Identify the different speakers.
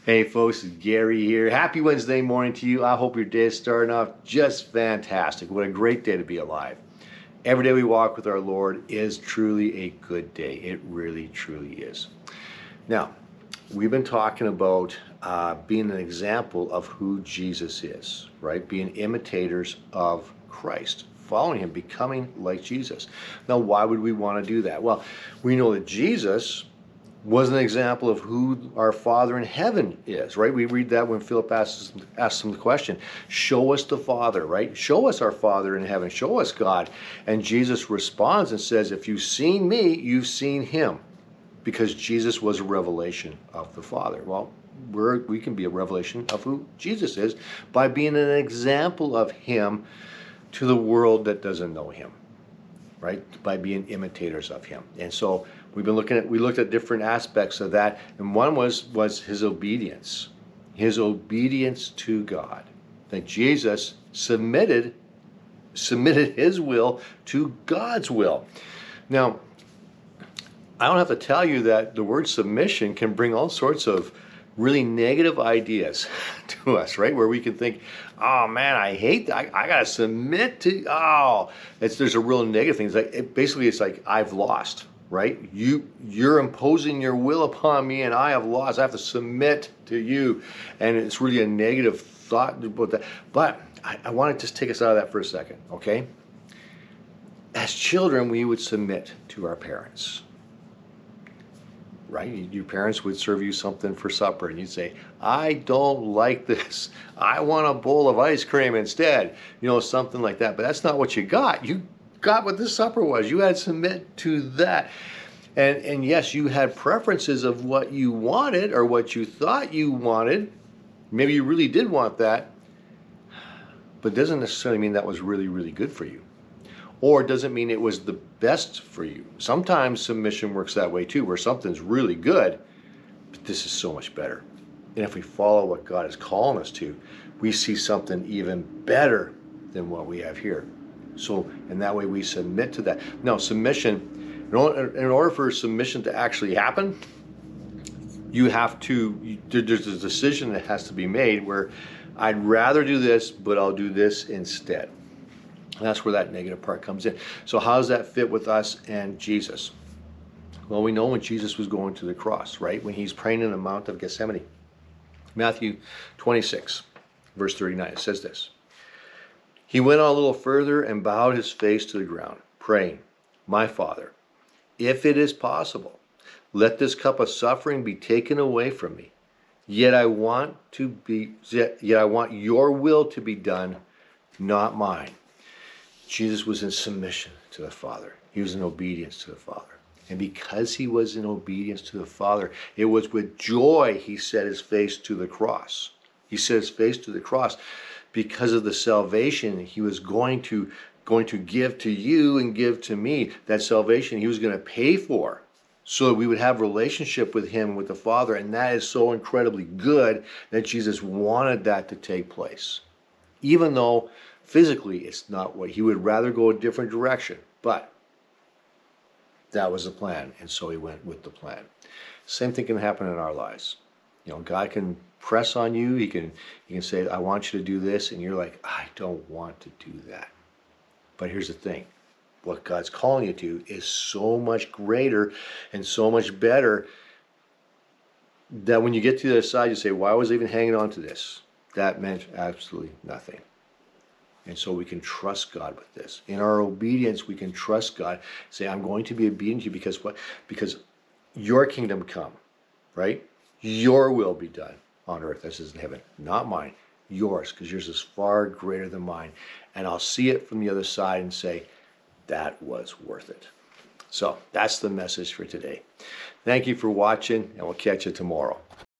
Speaker 1: Hey folks, it's Gary here. Happy Wednesday morning to you. I hope your day is starting off just fantastic. What a great day to be alive. Every day we walk with our Lord is truly a good day. It really, truly is. Now, we've been talking about being an example of who Jesus is, right? Being imitators of Christ, following him, becoming like Jesus. Now, why would we want to do that? Well, we know that Jesus was an example of who our Father in heaven is, right? We read that when Philip asks him the question, show us the Father, right? Show us our Father in heaven, show us God. And Jesus responds and says, if you've seen me, you've seen him, because Jesus was a revelation of the Father. Well, we can be a revelation of who Jesus is by being an example of him to the world that doesn't know him, right? By being imitators of him. And so we looked at different aspects of that, and one was his obedience to God. That Jesus submitted his will to God's will. Now, I don't have to tell you that the word submission can bring all sorts of really negative ideas to us, right? Where we can think, oh man, I hate that. I gotta submit to, there's a real negative thing. It's like I've lost, right? You're imposing your will upon me and I have lost. I have to submit to you. And it's really a negative thought about that. But I want to just take us out of that for a second, okay? As children, we would submit to our parents. Right? Your parents would serve you something for supper and you'd say, I don't like this. I want a bowl of ice cream instead. Something like that. But that's not what you got. You got what the supper was. You had to submit to that. And yes, you had preferences of what you wanted or what you thought you wanted. Maybe you really did want that. But it doesn't necessarily mean that was really, really good for you. Or it doesn't mean it was the best for you. Sometimes submission works that way too, where something's really good, but this is so much better. And if we follow what God is calling us to, we see something even better than what we have here. So, in that way we submit to that. Now, submission, in order for submission to actually happen, there's a decision that has to be made where I'd rather do this, but I'll do this instead. And that's where that negative part comes in. So how does that fit with us and Jesus? Well, we know when Jesus was going to the cross, right? When he's praying in the Mount of Gethsemane. Matthew 26, verse 39, it says this. He went on a little further and bowed his face to the ground, praying, my Father, if it is possible, let this cup of suffering be taken away from me. Yet I want your will to be done, not mine. Jesus was in submission to the Father. He was in obedience to the Father. And because he was in obedience to the Father, it was with joy he set his face to the cross. He set his face to the cross because of the salvation he was going to give to you and give to me. That salvation he was going to pay for so that we would have a relationship with him, with the Father. And that is so incredibly good that Jesus wanted that to take place. Even though physically, it's not what he would rather go a different direction, but that was the plan, and so he went with the plan. Same thing can happen in our lives. God can press on you. He can say, I want you to do this, and you're like, I don't want to do that. But here's the thing. What God's calling you to is so much greater and so much better that when you get to the other side, you say, why was I even hanging on to this? That meant absolutely nothing. And so we can trust God with this. In our obedience, we can trust God. Say, I'm going to be obedient to you because what? Because your kingdom come, right? Your will be done on earth as it is in heaven. Not mine, yours, because yours is far greater than mine. And I'll see it from the other side and say, that was worth it. So that's the message for today. Thank you for watching, and we'll catch you tomorrow.